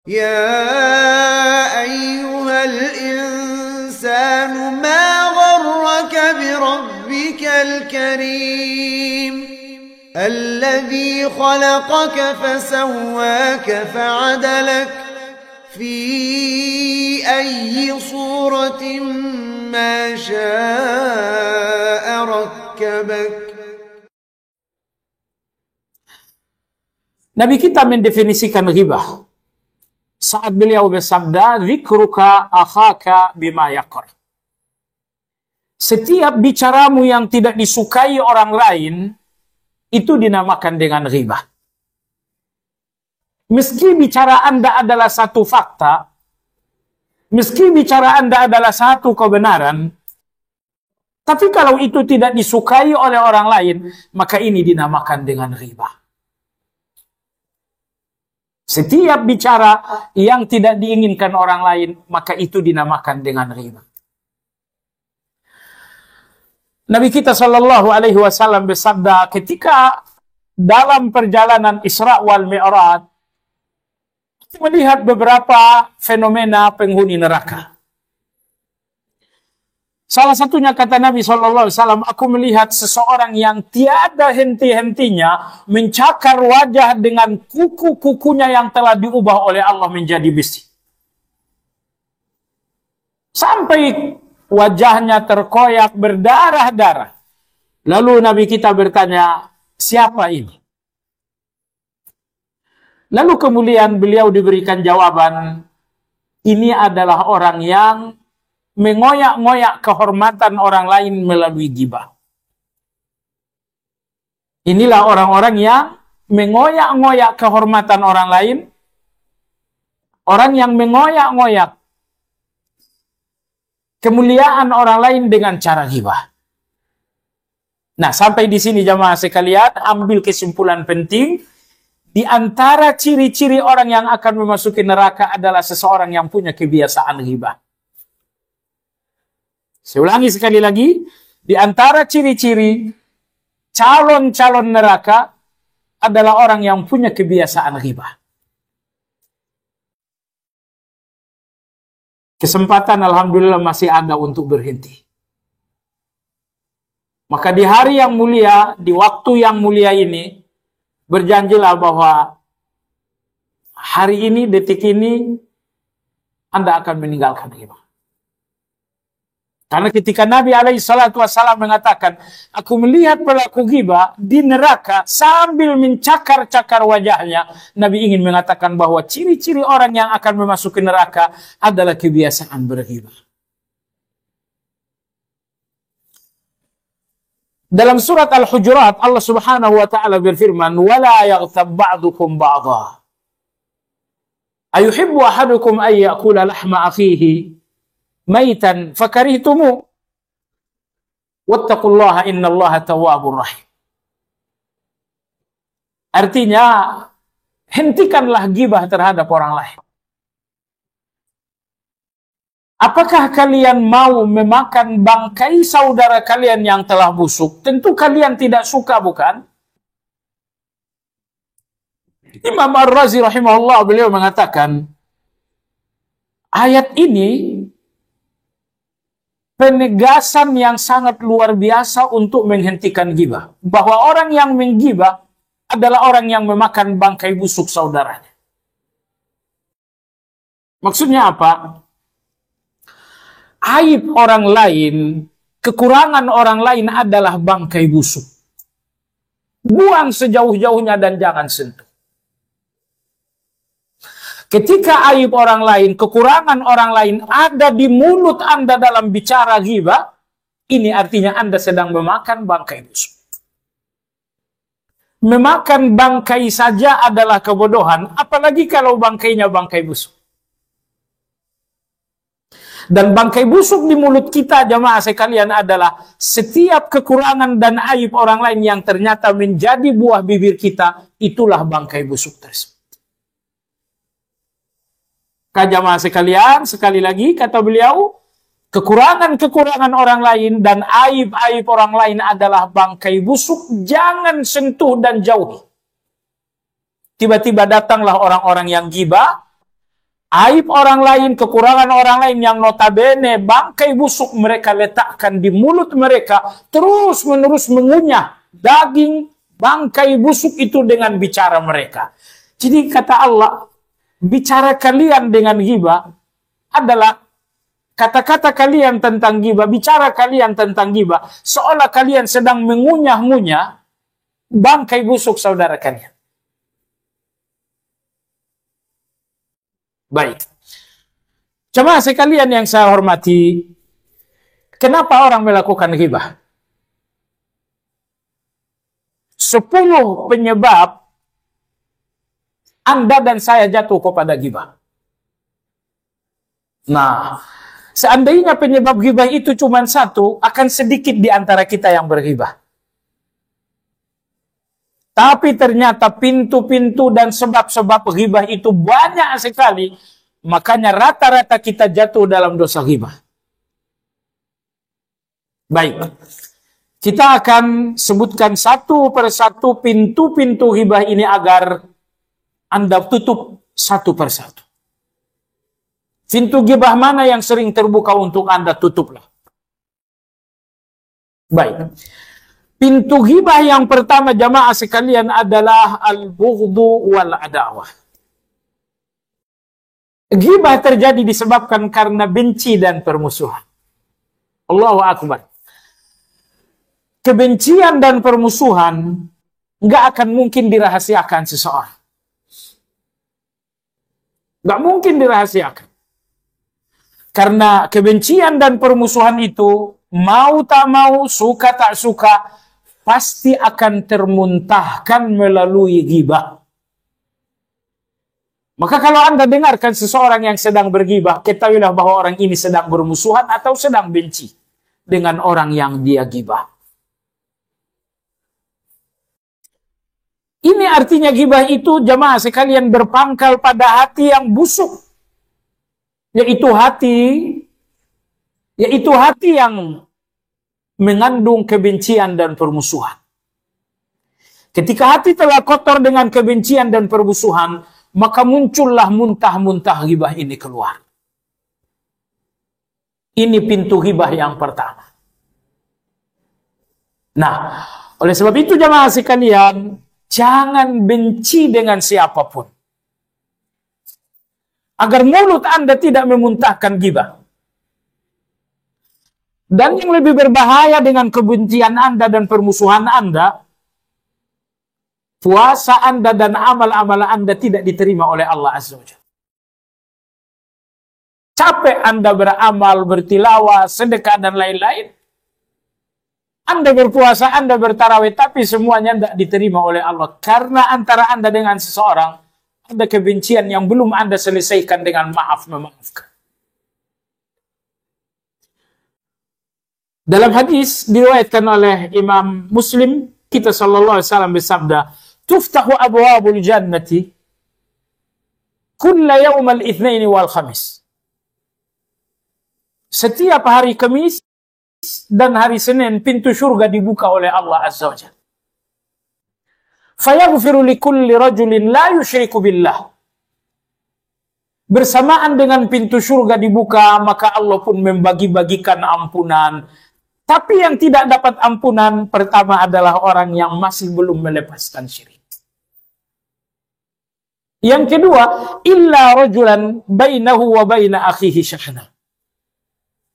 يا أيها الإنسان ما غرك بربك الكريم الذي خلقك فسواك فعدلك في أي صورة ما شاء ركبك. Nabi kita mendefinisikan ghibah saat beliau bersabda, "Dzikruka akhaka bima yakor." Setiap bicaramu yang tidak disukai orang lain itu dinamakan dengan ghibah. Meski bicara Anda adalah satu fakta, meski bicara Anda adalah satu kebenaran, tapi kalau itu tidak disukai oleh orang lain, maka ini dinamakan dengan ghibah. Setiap bicara yang tidak diinginkan orang lain, maka itu dinamakan dengan ghibah. Nabi kita Shallallahu Alaihi Wasallam bersabda ketika dalam perjalanan Isra wal Mi'raj melihat beberapa fenomena penghuni neraka. Salah satunya kata Nabi SAW, aku melihat seseorang yang tiada henti-hentinya mencakar wajah dengan kuku-kukunya yang telah diubah oleh Allah menjadi besi. Sampai wajahnya terkoyak berdarah-darah. Lalu Nabi kita bertanya, siapa ini? Lalu kemudian beliau diberikan jawaban, ini adalah orang yang mengoyak-ngoyak kehormatan orang lain melalui ghibah. Inilah orang-orang yang mengoyak-ngoyak kehormatan orang lain, orang yang mengoyak-ngoyak kemuliaan orang lain dengan cara ghibah. Nah, sampai di sini jamaah sekalian, ambil kesimpulan penting. Di antara ciri-ciri orang yang akan memasuki neraka adalah seseorang yang punya kebiasaan ghibah. Saya ulangi sekali lagi, di antara ciri-ciri calon-calon neraka adalah orang yang punya kebiasaan ghibah. Kesempatan alhamdulillah masih ada untuk berhenti. Maka di hari yang mulia, di waktu yang mulia ini, berjanjilah bahwa hari ini, detik ini, Anda akan meninggalkan ghibah. Karena ketika Nabi SAW mengatakan, aku melihat pelaku ghibah di neraka sambil mencakar-cakar wajahnya, Nabi ingin mengatakan bahwa ciri-ciri orang yang akan memasuki neraka adalah kebiasaan berghibah. Dalam surat Al-Hujurat, Allah Subhanahu wa taala berfirman, "Wala yaghtab ba'dukum ba'dha. Ayuhibbu ahadukum an ya'kula lahma akhihi maitan fakarihtumu wattaqullaha innallaha tawwabur rahim." Artinya, hentikanlah ghibah terhadap orang lain. Apakah kalian mau memakan bangkai saudara kalian yang telah busuk? Tentu kalian tidak suka, bukan? Imam Ar-Razi rahimahullah beliau mengatakan, ayat ini penegasan yang sangat luar biasa untuk menghentikan ghibah. Bahwa orang yang menggibah adalah orang yang memakan bangkai busuk saudaranya. Maksudnya apa? Aib orang lain, kekurangan orang lain adalah bangkai busuk. Buang sejauh-jauhnya dan jangan sentuh. Ketika aib orang lain, kekurangan orang lain ada di mulut Anda dalam bicara ghibah, ini artinya Anda sedang memakan bangkai busuk. Memakan bangkai saja adalah kebodohan, apalagi kalau bangkainya bangkai busuk. Dan bangkai busuk di mulut kita, jamaah sekalian, adalah setiap kekurangan dan aib orang lain yang ternyata menjadi buah bibir kita, itulah bangkai busuk tersebut. Jamaah sekalian, sekali lagi kata beliau, kekurangan-kekurangan orang lain dan aib-aib orang lain adalah bangkai busuk, jangan sentuh dan jauhi. Tiba-tiba datanglah orang-orang yang ghibah, Aib orang lain, kekurangan orang lain yang notabene bangkai busuk mereka letakkan di mulut mereka, terus-menerus mengunyah daging bangkai busuk itu dengan bicara mereka. Jadi kata Allah, bicara kalian dengan ghibah adalah kata-kata kalian tentang ghibah, bicara kalian tentang ghibah, seolah kalian sedang mengunyah-ngunyah bangkai busuk saudara kalian. Baik. Jemaah sekalian yang saya hormati, kenapa orang melakukan ghibah? 10 penyebab Anda dan saya jatuh kepada ghibah. Nah, seandainya penyebab ghibah itu cuma satu, akan sedikit di antara kita yang berghibah. Tapi ternyata pintu-pintu dan sebab-sebab ghibah itu banyak sekali. Makanya rata-rata kita jatuh dalam dosa ghibah. Baik. Kita akan sebutkan satu persatu pintu-pintu ghibah ini agar Anda tutup satu persatu. Pintu ghibah mana yang sering terbuka untuk Anda, tutuplah. Baik. Pintu ghibah yang pertama jamaah sekalian adalah al-bughdu wal adawah. Ghibah terjadi disebabkan karena benci dan permusuhan. Allahu Akbar. Kebencian dan permusuhan nggak akan mungkin dirahasiakan seseorang. Nggak mungkin dirahasiakan. Karena kebencian dan permusuhan itu mau tak mau, suka tak suka, pasti akan termuntahkan melalui ghibah. Maka kalau Anda dengarkan seseorang yang sedang berghibah, ketahuilah bahwa orang ini sedang bermusuhan atau sedang benci dengan orang yang dia ghibah. Ini artinya ghibah itu jamaah sekalian berpangkal pada hati yang busuk. Yaitu hati yang mengandung kebencian dan permusuhan. Ketika hati telah kotor dengan kebencian dan permusuhan, maka muncullah muntah-muntah ghibah ini keluar. Ini pintu ghibah yang pertama. Nah, oleh sebab itu jamaah sekalian, jangan benci dengan siapapun. Agar mulut Anda tidak memuntahkan ghibah. Dan yang lebih berbahaya dengan kebencian Anda dan permusuhan Anda, puasa Anda dan amal-amal Anda tidak diterima oleh Allah Azza wa Jalla. Capek Anda beramal, bertilawah, sedekah dan lain-lain. Anda berpuasa, Anda bertarawih, tapi semuanya tidak diterima oleh Allah. Karena antara Anda dengan seseorang, ada kebencian yang belum Anda selesaikan dengan maaf-memaafkan. Dalam hadis diriwayatkan oleh Imam Muslim, kita sallallahu alaihi wasallam bersabda, "Tuftahu abwabul jannati kulla yawmal itsnaini wal khamis." Setiap hari Kamis dan hari Senin pintu surga dibuka oleh Allah Azza wa Jalla. Fayaghfiru likulli rajulin la yusyriku billah. Bersamaan dengan pintu surga dibuka, maka Allah pun membagi-bagikan ampunan. Tapi yang tidak dapat ampunan pertama adalah orang yang masih belum melepaskan syirik. Yang kedua, illa rajulan bainahu wa baina akhihi syahna.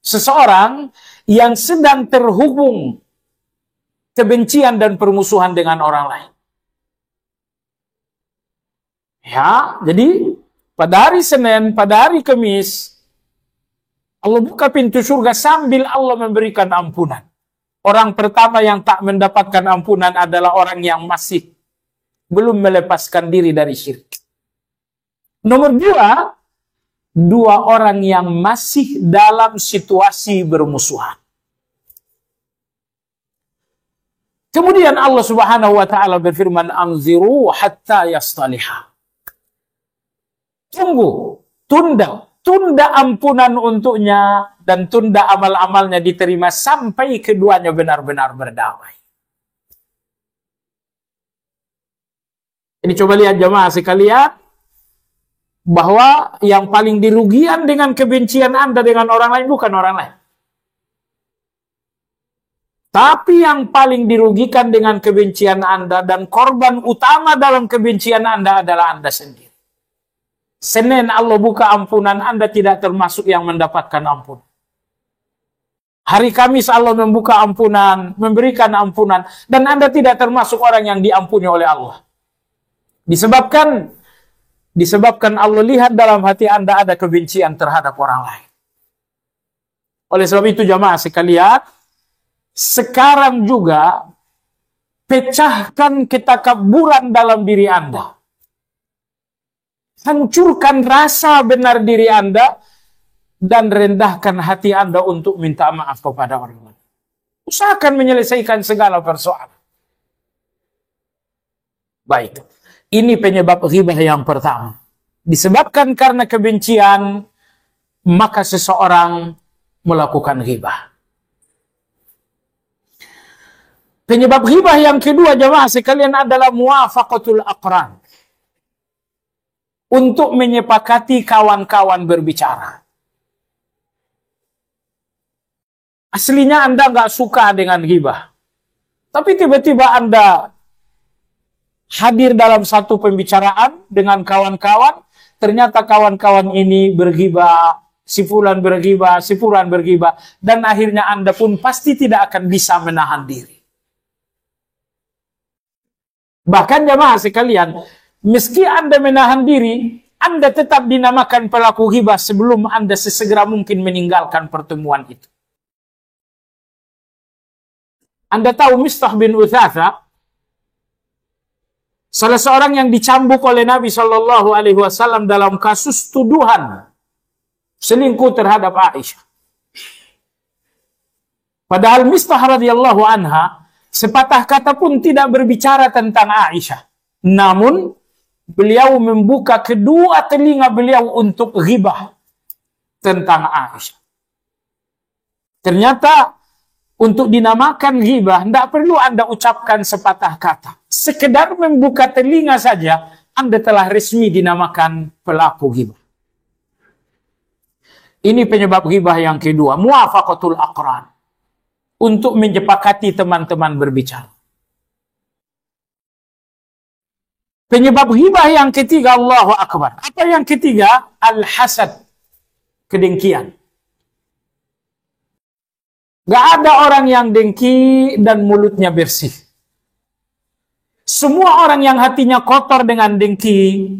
Seseorang yang sedang terhubung kebencian dan permusuhan dengan orang lain. Ya, jadi pada hari Senin, pada hari Kamis, Allah buka pintu surga sambil Allah memberikan ampunan. Orang pertama yang tak mendapatkan ampunan adalah orang yang masih belum melepaskan diri dari syirik. Nomor dua orang yang masih dalam situasi bermusuhan. Kemudian Allah Subhanahu wa taala berfirman, "Anziru hatta yastaliha." Tunda ampunan untuknya dan tunda amal-amalnya diterima sampai keduanya benar-benar berdamai. Ini coba lihat jemaah sekalian, bahwa yang paling dirugikan dengan kebencian Anda dengan orang lain bukan orang lain. Tapi yang paling dirugikan dengan kebencian Anda dan korban utama dalam kebencian Anda adalah Anda sendiri. Senin Allah buka ampunan, Anda tidak termasuk yang mendapatkan ampunan. Hari Kamis Allah membuka ampunan, memberikan ampunan, dan Anda tidak termasuk orang yang diampuni oleh Allah. Disebabkan Allah lihat dalam hati Anda ada kebencian terhadap orang lain. Oleh sebab itu jamaah sekalian, sekarang juga pecahkan ketakaburan dalam diri Anda. Hancurkan rasa benar diri Anda dan rendahkan hati Anda untuk minta maaf kepada orang lain. Usahakan menyelesaikan segala persoalan. Baik, ini penyebab ghibah yang pertama. Disebabkan karena kebencian, maka seseorang melakukan ghibah. Penyebab ghibah yang kedua jemaah sekalian adalah muwafaqatul aqran. Untuk menyepakati kawan-kawan berbicara. Aslinya Anda nggak suka dengan ghibah. Tapi tiba-tiba Anda hadir dalam satu pembicaraan dengan kawan-kawan. Ternyata kawan-kawan ini berghibah, si fulan berghibah, si fulan berghibah. Dan akhirnya Anda pun pasti tidak akan bisa menahan diri. Bahkan jemaah sekalian, meski Anda menahan diri, Anda tetap dinamakan pelaku ghibah sebelum Anda sesegera mungkin meninggalkan pertemuan itu. Anda tahu Mistah bin Utsatsa, salah seorang yang dicambuk oleh Nabi Shallallahu Alaihi Wasallam dalam kasus tuduhan selingkuh terhadap Aisyah. Padahal Mistah radhiyallahu anha sepatah kata pun tidak berbicara tentang Aisyah. Namun beliau membuka kedua telinga beliau untuk ghibah tentang Aisyah. Ternyata untuk dinamakan ghibah, tidak perlu Anda ucapkan sepatah kata. Sekedar membuka telinga saja, Anda telah resmi dinamakan pelaku ghibah. Ini penyebab ghibah yang kedua, muwafaqatul aqran. Untuk menyepakati teman-teman berbicara. Penyebab ghibah yang ketiga, Allahu Akbar. Apa yang ketiga? Al-hasad. Kedengkian. Gak ada orang yang dengki dan mulutnya bersih. Semua orang yang hatinya kotor dengan dengki,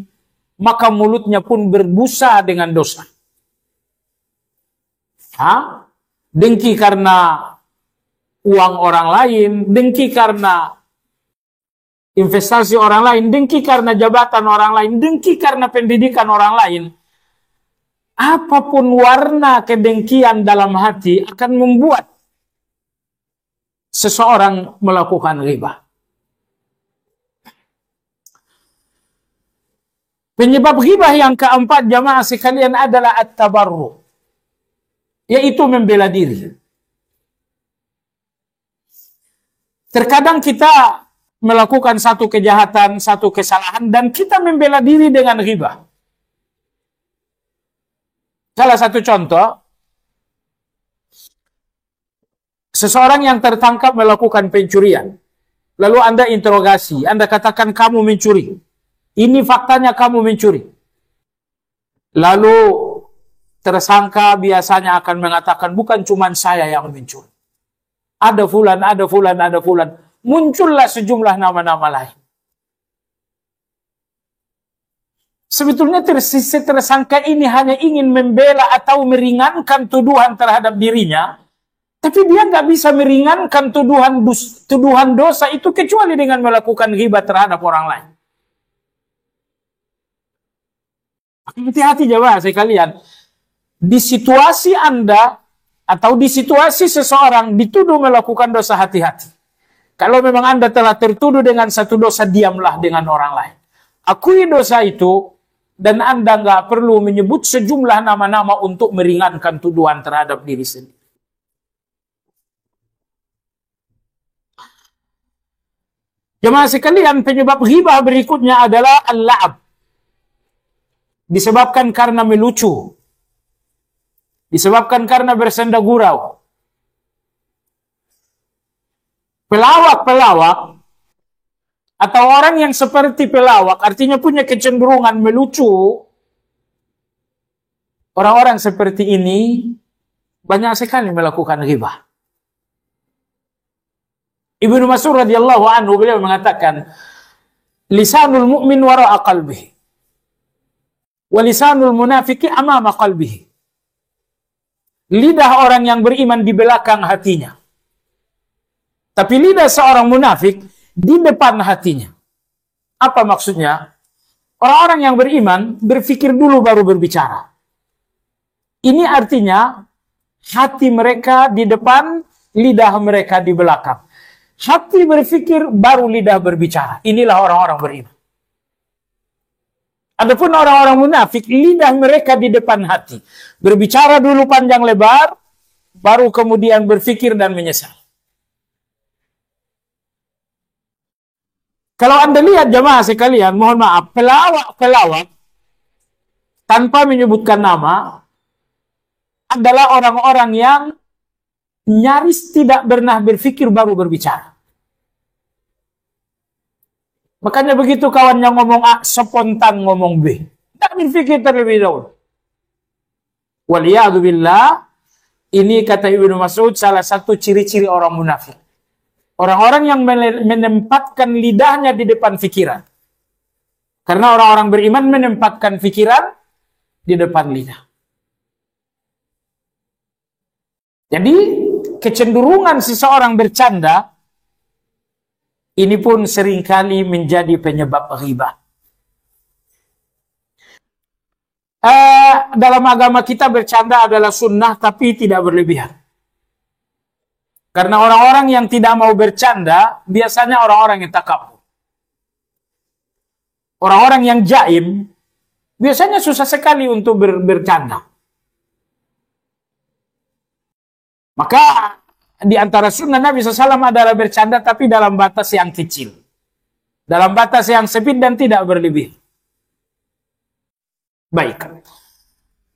maka mulutnya pun berbusa dengan dosa. Dengki karena uang orang lain, dengki karena investasi orang lain, dengki karena jabatan orang lain, dengki karena pendidikan orang lain. Apapun warna kedengkian dalam hati akan membuat seseorang melakukan ghibah. Penyebab ghibah yang keempat jamaah sekalian adalah at-tabarru, yaitu membela diri. Terkadang kita melakukan satu kejahatan, satu kesalahan, dan kita membela diri dengan ghibah. Salah satu contoh, seseorang yang tertangkap melakukan pencurian. Lalu Anda interogasi, Anda katakan kamu mencuri. Ini faktanya kamu mencuri. Lalu tersangka biasanya akan mengatakan bukan cuma saya yang mencuri. Ada fulan, ada fulan, ada fulan. Muncullah sejumlah nama-nama lain. Sebetulnya tersangka ini hanya ingin membela atau meringankan tuduhan terhadap dirinya. Tapi dia nggak bisa meringankan tuduhan dosa itu kecuali dengan melakukan ghibah terhadap orang lain. Hati-hati jemaah sekalian. Di situasi Anda atau di situasi seseorang dituduh melakukan dosa, hati-hati. Kalau memang Anda telah tertuduh dengan satu dosa, diamlah dengan orang lain. Akui dosa itu, dan Anda nggak perlu menyebut sejumlah nama-nama untuk meringankan tuduhan terhadap diri sendiri. Jemaah sekalian, penyebab ghibah berikutnya adalah al-la'ab. disebabkan karena melucu, disebabkan karena bersenda gurau. Pelawak-pelawak atau orang yang seperti pelawak, artinya punya kecenderungan melucu. Orang-orang seperti ini banyak sekali melakukan ghibah. Ibnu Mas'ud radhiyallahu anhu beliau mengatakan, lisanul mu'min wara'a qalbihi wa lisanul munafiqi amama qalbihi. Lidah orang yang beriman di belakang hatinya, tapi lidah seorang munafik di depan hatinya. Apa maksudnya? Orang-orang yang beriman berpikir dulu baru berbicara. Ini artinya hati mereka di depan, lidah mereka di belakang. Hati berpikir baru lidah berbicara. Inilah orang-orang beriman. Adapun orang-orang munafik, lidah mereka di depan hati. Berbicara dulu panjang lebar, baru kemudian berpikir dan menyesal. Kalau Anda lihat jamaah sekalian, mohon maaf, pelawak-pelawak tanpa menyebutkan nama adalah orang-orang yang nyaris tidak pernah berpikir baru berbicara. Makanya begitu kawannya ngomong A, spontan ngomong B. Tidak berpikir terlebih dahulu. Waliyahzubillah, ini kata Ibnu Mas'ud salah satu ciri-ciri orang munafik. Orang-orang yang menempatkan lidahnya di depan pikiran. Karena orang-orang beriman menempatkan pikiran di depan lidah. Jadi, kecenderungan seseorang bercanda, ini pun seringkali menjadi penyebab ghibah. Dalam agama kita bercanda adalah sunnah, tapi tidak berlebihan. Karena orang-orang yang tidak mau bercanda, biasanya orang-orang yang takabur. Orang-orang yang jaim, biasanya susah sekali untuk bercanda. Maka di antara sunnah Nabi SAW adalah bercanda tapi dalam batas yang kecil. Dalam batas yang sempit dan tidak berlebih. Baik.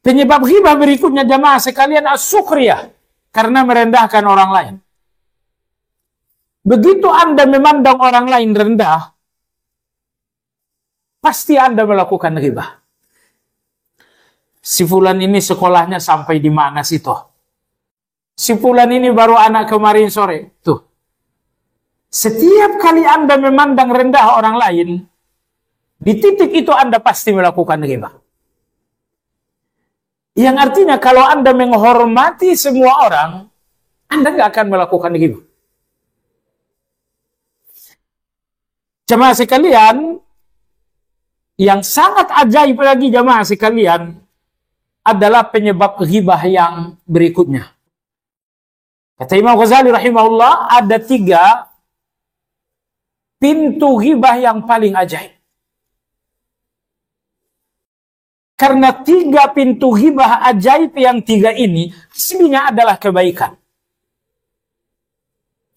Penyebab ghibah berikutnya jamaah sekalian as-sukhriyah. Karena merendahkan orang lain. Begitu Anda memandang orang lain rendah, pasti Anda melakukan ghibah. Si fulan ini sekolahnya sampai di mana sih toh? Si fulan ini baru anak kemarin sore. Tuh. Setiap kali Anda memandang rendah orang lain, di titik itu Anda pasti melakukan ghibah. Yang artinya kalau Anda menghormati semua orang, Anda nggak akan melakukan ghibah. Jamaah sekalian, yang sangat ajaib lagi jamaah sekalian, adalah penyebab ghibah yang berikutnya. Kata Imam Ghazali rahimahullah, ada 3 pintu ghibah yang paling ajaib. Karena 3 pintu ghibah ajaib yang 3 ini, aslinya adalah kebaikan.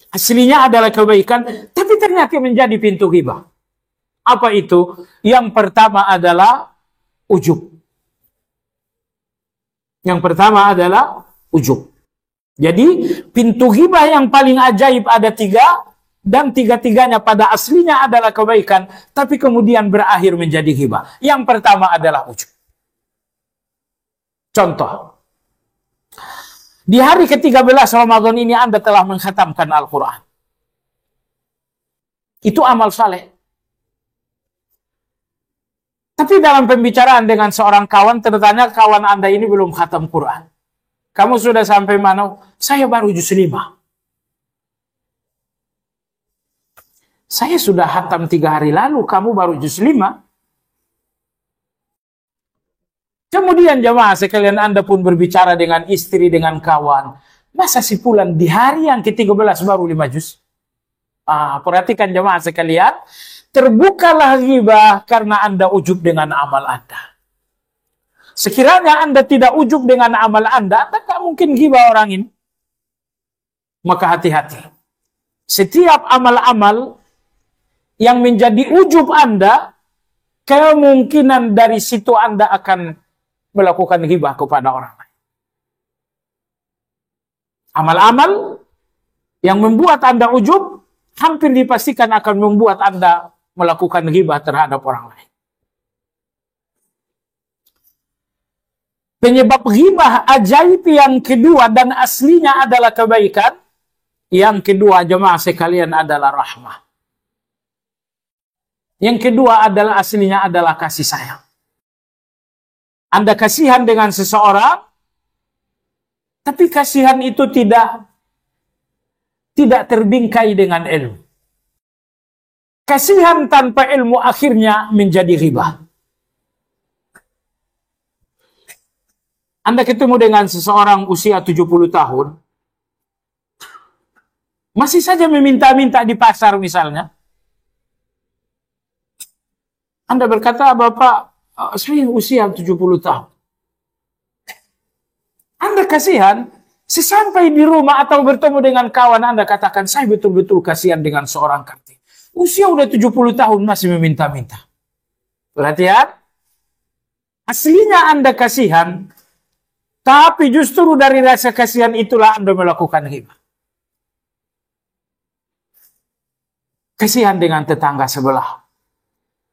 Aslinya adalah kebaikan, tapi ternyata menjadi pintu ghibah. Apa itu? Yang pertama adalah ujub. Yang pertama adalah ujub. Jadi, pintu ghibah yang paling ajaib ada 3, dan 3-tiganya pada aslinya adalah kebaikan, tapi kemudian berakhir menjadi ghibah. Yang pertama adalah ujub. Contoh. Di hari ke-13 Ramadan ini Anda telah mengkhatamkan Al-Quran. Itu amal saleh. Tapi dalam pembicaraan dengan seorang kawan, ternyata kawan Anda ini belum khatam Quran. Kamu sudah sampai mana? Saya baru juz 5. Saya sudah khatam 3 hari lalu, kamu baru juz 5. Kemudian jemaah sekalian Anda pun berbicara dengan istri, dengan kawan. Masa si fulan di hari yang ke-13 baru 5 juz? Perhatikan jemaah sekalian. Terbukalah ghibah karena Anda ujub dengan amal Anda. Sekiranya Anda tidak ujub dengan amal Anda tak mungkin ghibah orang ini. Maka hati-hati. Setiap amal-amal yang menjadi ujub Anda, kemungkinan dari situ Anda akan melakukan ghibah kepada orang lain. Amal-amal yang membuat Anda ujub, hampir dipastikan akan membuat Anda melakukan ghibah terhadap orang lain. Penyebab ghibah ajaib yang kedua dan aslinya adalah kebaikan. Yang kedua, jemaah sekalian, adalah rahmah. Yang kedua adalah aslinya adalah kasih sayang. Anda kasihan dengan seseorang, tapi kasihan itu tidak terbingkai dengan ilmu. Kasihan tanpa ilmu akhirnya menjadi ghibah. Anda ketemu dengan seseorang usia 70 tahun, masih saja meminta-minta di pasar misalnya. Anda berkata, Bapak, saya usia 70 tahun. Anda kasihan, sesampai di rumah atau bertemu dengan kawan Anda katakan, saya betul-betul kasihan dengan seorang kartini. Usia udah 70 tahun masih meminta-minta. Perhatian, aslinya Anda kasihan, tapi justru dari rasa kasihan itulah Anda melakukan ghibah. Kasihan dengan tetangga sebelah.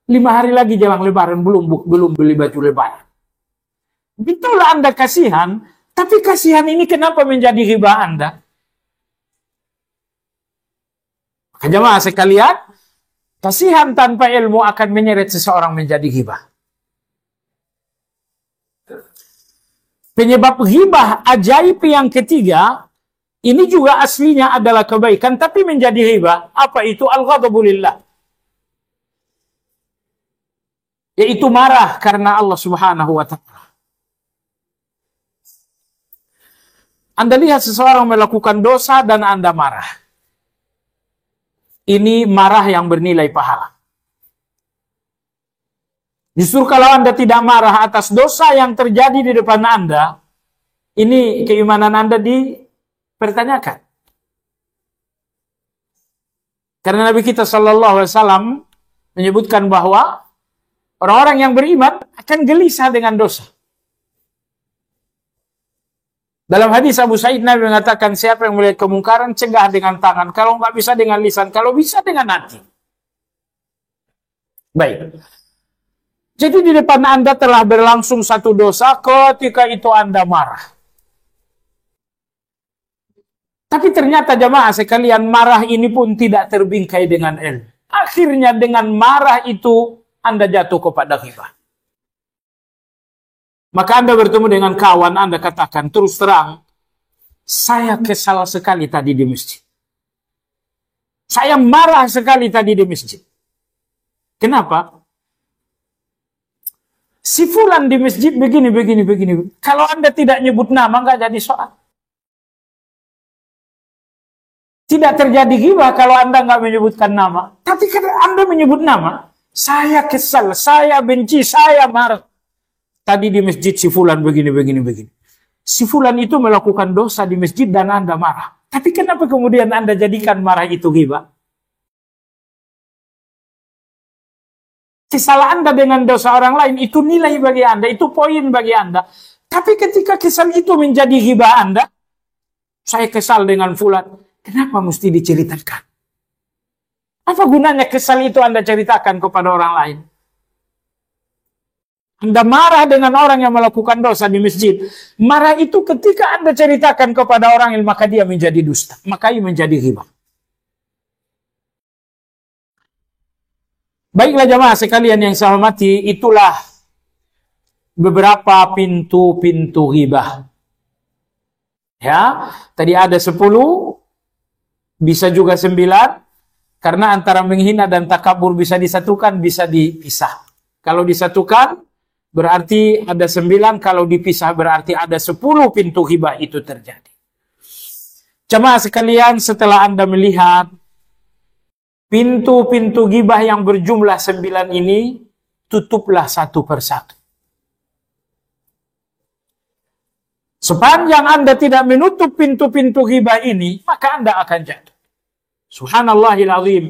5 hari lagi jelang lebaran belum beli baju lebaran. Betul Anda kasihan, tapi kasihan ini kenapa menjadi ghibah Anda? Maka jemaah sekalian, kasihan tanpa ilmu akan menyeret seseorang menjadi ghibah. Penyebab ghibah ajaib yang ketiga, ini juga aslinya adalah kebaikan, tapi menjadi ghibah. Apa itu? Al-ghadabu lillah. Yaitu marah karena Allah Subhanahu wa ta'ala. Anda lihat seseorang melakukan dosa dan Anda marah. Ini marah yang bernilai pahala. Justru kalau Anda tidak marah atas dosa yang terjadi di depan Anda, ini keimanan Anda dipertanyakan. Karena Nabi kita Shallallahu Alaihi Wasallam menyebutkan bahwa orang-orang yang beriman akan gelisah dengan dosa. Dalam hadis Abu Sa'id, Nabi mengatakan, siapa yang melihat kemungkaran, cegah dengan tangan. Kalau nggak bisa dengan lisan, kalau bisa dengan hati. Baik. Jadi di depan Anda telah berlangsung satu dosa, ketika itu Anda marah. Tapi ternyata jemaah sekalian, marah ini pun tidak terbingkai dengan ilmu. Akhirnya dengan marah itu, Anda jatuh kepada ghibah. Maka Anda bertemu dengan kawan, Anda katakan, terus terang, saya kesal sekali tadi di masjid. Saya marah sekali tadi di masjid. Kenapa? Si fulan di masjid begini. Kalau Anda tidak nyebut nama, nggak jadi soal. Tidak terjadi ghibah kalau Anda nggak menyebutkan nama. Tapi kalau Anda menyebut nama, saya kesal, saya benci, saya marah. Tadi di masjid si fulan begini. Si fulan itu melakukan dosa di masjid dan Anda marah. Tapi kenapa kemudian Anda jadikan marah itu ghibah? Kesalahan Anda dengan dosa orang lain itu nilai bagi Anda, itu poin bagi Anda. Tapi ketika kesal itu menjadi ghibah Anda, saya kesal dengan fulan, kenapa mesti diceritakan? Apa gunanya kesal itu Anda ceritakan kepada orang lain? Anda marah dengan orang yang melakukan dosa di masjid. Marah itu ketika Anda ceritakan kepada orang lain, maka dia menjadi dusta. Maka ia menjadi ghibah. Baiklah jemaah sekalian yang saya hormati, itulah beberapa pintu-pintu ghibah. Ya, tadi ada 10, bisa juga 9, karena antara menghina dan takabur bisa disatukan, bisa dipisah. Kalau disatukan, berarti ada 9, kalau dipisah berarti ada 10 pintu ghibah itu terjadi. Jemaah sekalian, setelah Anda melihat pintu-pintu ghibah yang berjumlah 9 ini, tutuplah satu persatu. Sepanjang Anda tidak menutup pintu-pintu ghibah ini, maka Anda akan jatuh. Subhanallahil azim.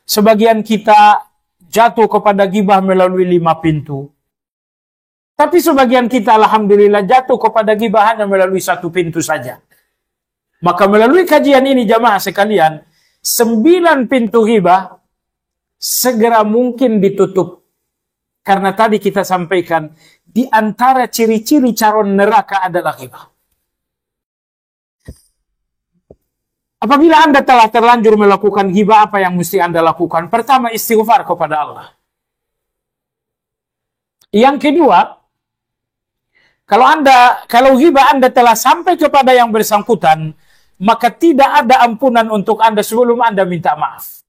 Sebagian kita jatuh kepada ghibah melalui 5 pintu. Tapi sebagian kita alhamdulillah jatuh kepada ghibah hanya melalui 1 pintu saja. Maka melalui kajian ini jamaah sekalian, 9 pintu ghibah segera mungkin ditutup. Karena tadi kita sampaikan, di antara ciri-ciri calon neraka adalah ghibah. Apabila Anda telah terlanjur melakukan ghibah, apa yang mesti Anda lakukan? Pertama, istighfar kepada Allah. Yang kedua, kalau ghibah Anda telah sampai kepada yang bersangkutan, maka tidak ada ampunan untuk Anda sebelum Anda minta maaf.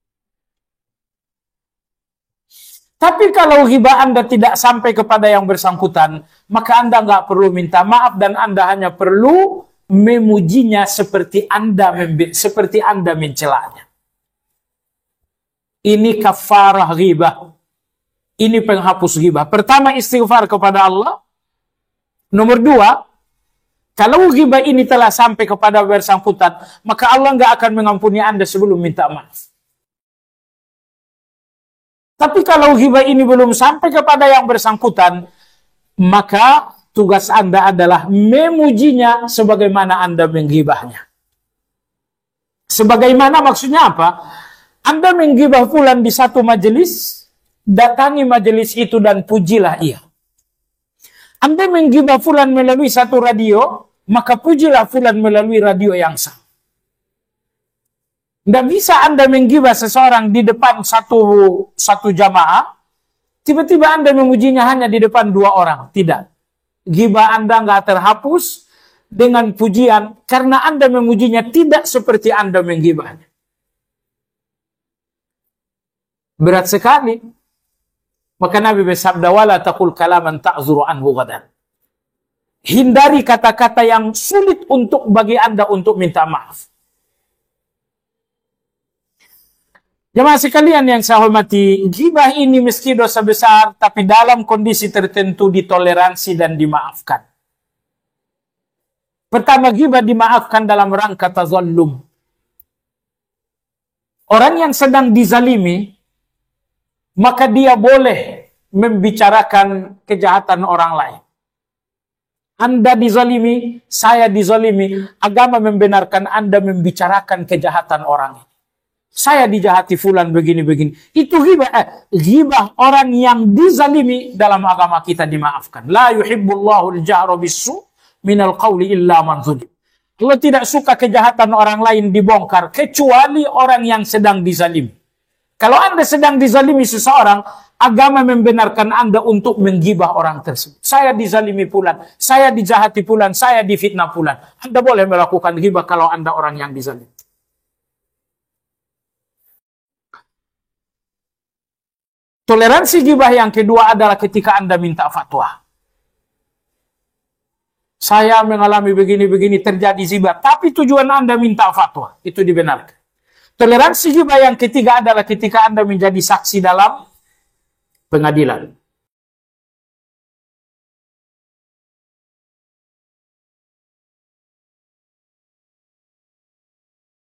Tapi kalau ghibah Anda tidak sampai kepada yang bersangkutan, maka Anda nggak perlu minta maaf dan Anda hanya perlu memujinya seperti Anda mencelanya. Ini kafarah ghibah. Ini penghapus ghibah. Pertama, istighfar kepada Allah. Nomor 2, kalau ghibah ini telah sampai kepada bersangkutan, maka Allah nggak akan mengampuni Anda sebelum minta maaf. Tapi kalau ghibah ini belum sampai kepada yang bersangkutan, maka tugas Anda adalah memujinya sebagaimana Anda menggibahnya. Sebagaimana maksudnya apa? Anda menggibah fulan di satu majelis, datangi majelis itu dan pujilah ia. Anda menggibah fulan melalui satu radio, maka pujilah fulan melalui radio yang sah. Tidak bisa Anda menggibah seseorang di depan satu jamaah, tiba-tiba Anda memujinya hanya di depan 2 orang. Tidak. Ghibah Anda nggak terhapus dengan pujian, karena Anda memujinya tidak seperti Anda menggibahnya. Berat sekali. Maka Nabi bersabda, wala taqul kalaman ta'zuru anhu ghadan. Hindari kata-kata yang sulit bagi Anda untuk minta maaf. Jemaah sekalian yang saya hormati, ghibah ini meski dosa besar, tapi dalam kondisi tertentu ditoleransi dan dimaafkan. Pertama, ghibah dimaafkan dalam rangka tazallum. Orang yang sedang dizalimi, maka dia boleh membicarakan kejahatan orang lain. Anda dizalimi, saya dizalimi, agama membenarkan Anda membicarakan kejahatan orang ini. Saya dijahati fulan begini-begini. Itu ghibah. Ghibah orang yang dizalimi dalam agama kita dimaafkan. La yuhibbullahu al-jahra bis-su' minal qawli illa man zulim. Allah tidak suka kejahatan orang lain dibongkar kecuali orang yang sedang dizalimi. Kalau Anda sedang dizalimi seseorang, agama membenarkan Anda untuk menggibah orang tersebut. Saya dizalimi fulan, saya dijahati fulan, saya difitnah fulan. Anda boleh melakukan ghibah kalau Anda orang yang dizalimi. Toleransi ghibah yang kedua adalah ketika Anda minta fatwa. Saya mengalami begini-begini, terjadi ghibah, tapi tujuan Anda minta fatwa, itu dibenarkan. Toleransi ghibah yang ketiga adalah ketika Anda menjadi saksi dalam pengadilan.